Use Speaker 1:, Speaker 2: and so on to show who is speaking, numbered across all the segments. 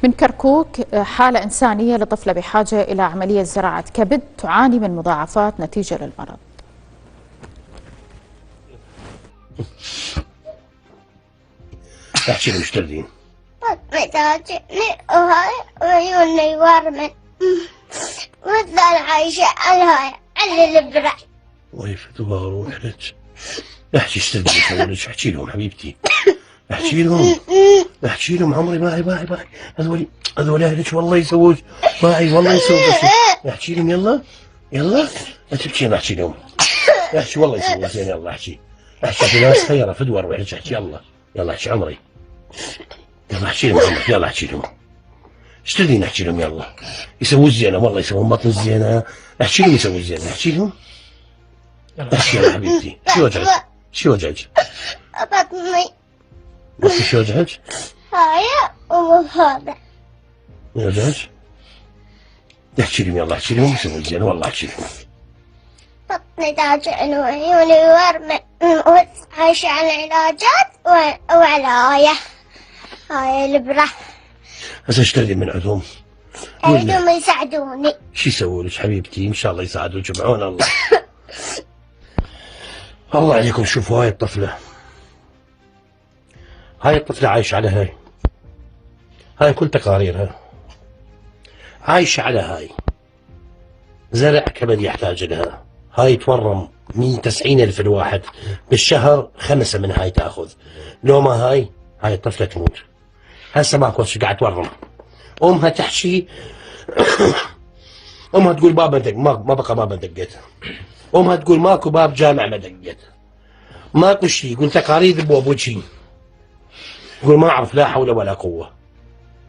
Speaker 1: من كركوك، حالة إنسانية لطفلة بحاجة إلى عملية زراعة كبد تعاني من مضاعفات نتيجة للمرض.
Speaker 2: احكي لي ايش تردين؟
Speaker 3: بتعجبني وهاي وعيوني ورمن وتظل عايشة على البرع.
Speaker 2: ويفت وروح لك. احكي ايش تردين يسوولك؟ احكي لهم حبيبتي. احكي لهم عمري باعي هذول اهلك والله يسووك باعي والله يسووك. احكي لهم يلا لا تبكين. احكي لهم احكي والله يسووك زين. يلا احكي في ناس خيره فدوى روح لك. احكي يلا احكي عمري. يلا احكي لهم عمرك. يلا احكي لهم ايش تردين؟ احكي لهم يلا يسووا الزينه والله يسوون بطن الزينه. احكي لهم يسووا الزينه. احكي لهم احكي يلا حبيبتي. شو وجعك؟
Speaker 3: بطني.
Speaker 2: بطني شو وجعك؟
Speaker 3: هاي وهذا
Speaker 2: وجعك؟ احكي لهم يلا احكي لهم يسووا الزينه والله احكي لهم.
Speaker 3: بطني توجعني وعيوني ورمن وعايشة على علاجات وعلى هاي البرع.
Speaker 2: هسه ايش تردين من عندهم؟
Speaker 3: اريدهم يساعدوني.
Speaker 2: شو يسووا لك حبيبتي؟ ان شاء الله يساعدوك بعون الله. الله عليكم. شوفوا هاي الطفلة عايشة على هاي كل تقاريرها عايشة على هاي زرع كبد يحتاج لها. هاي تورم من 90,000 الواحد بالشهر، 5 من هاي تاخذ. لو ما هاي الطفلة تموت. هسه ماكو شي قاعد تورم. امها تحكي امها تقول بابا دق ما بقى بابا دقيت. امها تقول ماكو باب جامع ما دقيت. ماكو شيء. يقول تقارير بوجهي. يقول ما اعرف لا حول ولا قوه.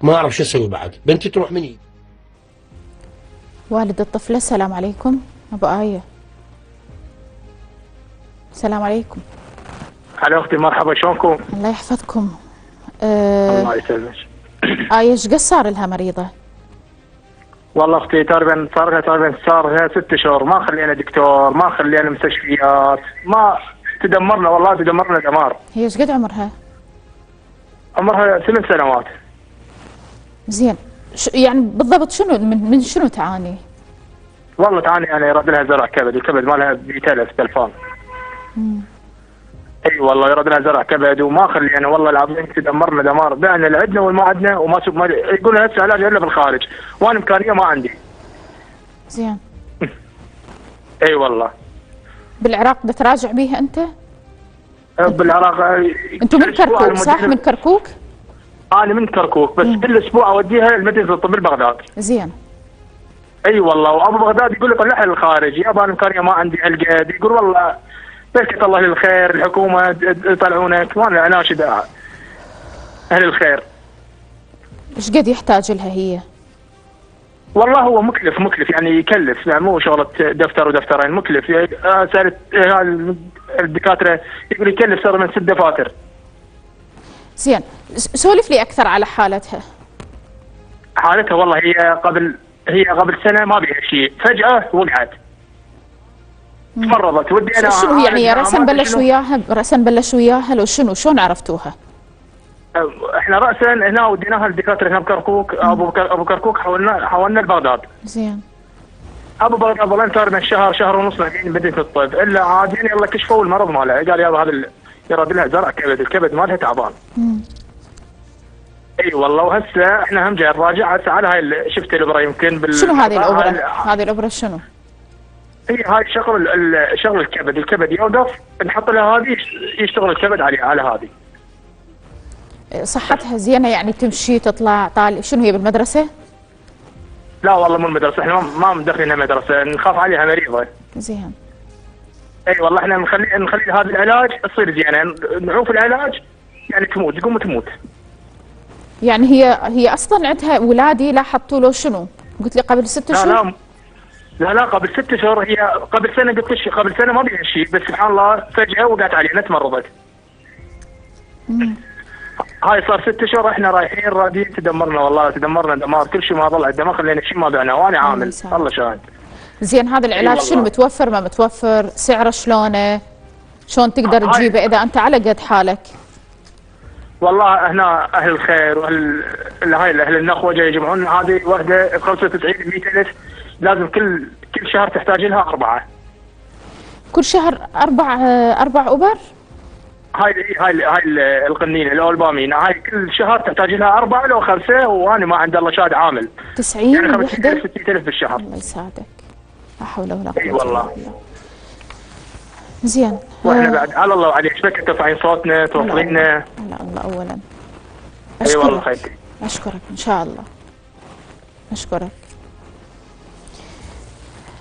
Speaker 2: ما اعرف شو اسوي بعد. بنتي تروح من ايدي.
Speaker 1: والد الطفلة. السلام عليكم ابو آية. السلام عليكم.
Speaker 4: هلا اختي مرحبا شلونكم؟
Speaker 1: الله يحفظكم.
Speaker 4: الله يسلمك.
Speaker 1: آية ايش قد صار لها مريضة؟
Speaker 4: والله اختي تقريبا صار لها 6 شهور. ما خلينا دكتور، ما خلينا مستشفيات، ما تدمرنا والله تدمرنا دمار.
Speaker 1: هي ايش قد عمرها؟
Speaker 4: عمرها 8 سنوات.
Speaker 1: زين يعني بالضبط شنو من شنو تعاني؟
Speaker 4: والله تعاني يعني يراد لها زرع كبد، الكبد مالها ب100,000 تلفون. اي والله يراد لها زرع كبد وما خلينا والله العظيم تدمرنا دمار. بعنا اللي عندنا والما عندنا وما يقول لها هسه علاج الا بالخارج وانا امكانيه ما عندي.
Speaker 1: زين.
Speaker 4: اي والله.
Speaker 1: بالعراق بدك تراجع بيها انت؟
Speaker 4: بالعراق.
Speaker 1: انتم من كركوك صح؟ من كركوك؟
Speaker 4: انا من كركوك بس كل اسبوع اوديها لمدينه الطب ببغداد.
Speaker 1: زين.
Speaker 4: اي والله. وابو بغداد يقول لي طلعها للخارج يابا الامكانيه ما عندي هالقد. يقول والله بركة الله للخير الحكومه يطلعونك وانا اناشد اهل الخير.
Speaker 1: ايش قد يحتاج لها هي؟
Speaker 4: والله هو مكلف يعني يكلف يعني مو شغله دفتر ودفترين مكلف. سالت الدكاتره يقول يكلف صار من 6 دفاتر.
Speaker 1: زين سولف لي اكثر على حالتها.
Speaker 4: حالتها والله هي قبل سنه ما بيها شيء، فجاه وقعت. تمرضت. ودي انا
Speaker 1: شنو يعني رأسا بلش وياها لو شلون عرفتوها؟
Speaker 4: احنا رأسا هنا وديناها الدكاتره هنا بكركوك. ابو كركوك حولنا لبغداد.
Speaker 1: زين.
Speaker 4: ابو بغداد والله تقريبا شهر ونص قاعدين مدينه الطب الا عادين يلا كشفوا المرض مالها. قال يابا هذا يراد لها زرع كبد، الكبد مالها تعبان. اي والله. وهسه احنا هم جاي نراجع هسه على هاي شفت الابره يمكن
Speaker 1: شنو هذه الابره؟ هذه الابره شنو؟
Speaker 4: هي هاي شغل الكبد يوقف نحط لها هذه يشتغل الكبد على هذه.
Speaker 1: صحتها زينه يعني تمشي تطلع طالع؟ شنو هي بالمدرسه؟
Speaker 4: لا والله مو المدرسه. احنا ما مدخلينها مدرسه، نخاف عليها مريضه.
Speaker 1: زين.
Speaker 4: اي والله احنا نخلي هذا العلاج تصير زينه. نعوف العلاج يعني تقوم تموت.
Speaker 1: يعني هي اصلا عندها ولادي لا حطوا له شنو؟ قلت لي قبل 6 شهور؟
Speaker 4: لا قبل 6 شهور. هي قبل سنه قلت لك قبل سنه ما بيها شيء بس سبحان الله فجاه وقعت علينا تمرضت. هاي صار 6 شهور احنا رايحين رادين تدمرنا والله تدمرنا دمار. كل شيء ما ضل عندنا ما خلينا شيء ما بعناه وانا عامل الله شاهد.
Speaker 1: زين هذا العلاج شنو متوفر ما متوفر؟ سعره شلونه؟ شلون تقدر تجيبه اذا انت على قد حالك؟
Speaker 4: والله هنا اهل الخير واهل هاي اهل النخوه جاي يجمعون هذه وحده ب 95 100,000 لازم كل شهر تحتاج لها 4.
Speaker 1: كل شهر 4 أبر؟
Speaker 4: هاي القنينه لو البامينه هاي كل شهر تحتاج لها 4 لو 5 وانا ما عند الله شاد عامل
Speaker 1: 90
Speaker 4: يعني
Speaker 1: وحده
Speaker 4: 60,000 بالشهر.
Speaker 1: الله يساعدك، لا حول ولا قوة
Speaker 4: اي والله.
Speaker 1: إلا بالله. زين.
Speaker 4: واحنا بعد على الله وعليك ايش بك ترفعين صوتنا توصلينا.
Speaker 1: على الله اولا.
Speaker 4: اي والله خيرك.
Speaker 1: اشكرك ان شاء الله. اشكرك.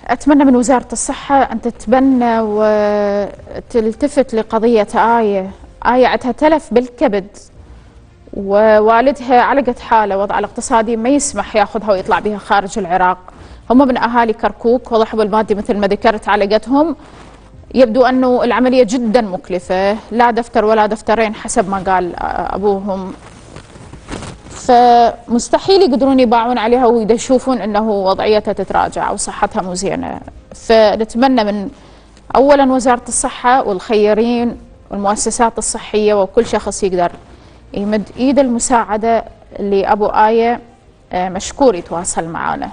Speaker 1: اتمنى من وزارة الصحة ان تتبنى وتلتفت لقضية آية عندها تلف بالكبد ووالدها علقت حاله وضعها الاقتصادي ما يسمح ياخذها ويطلع بها خارج العراق. هم من اهالي كركوك وضحوا بالمادي مثل ما ذكرت علقتهم. يبدو أنه العملية جدا مكلفة، لا دفتر ولا دفترين حسب ما قال أبوهم، فمستحيل يقدرون يباعون عليها ويشوفون أنه وضعيتها تتراجع أو صحتها مو زينة. فنتمنى من أولا وزارة الصحة والخيرين والمؤسسات الصحية وكل شخص يقدر يمد إيد المساعدة لأبو آية، مشكور يتواصل معنا.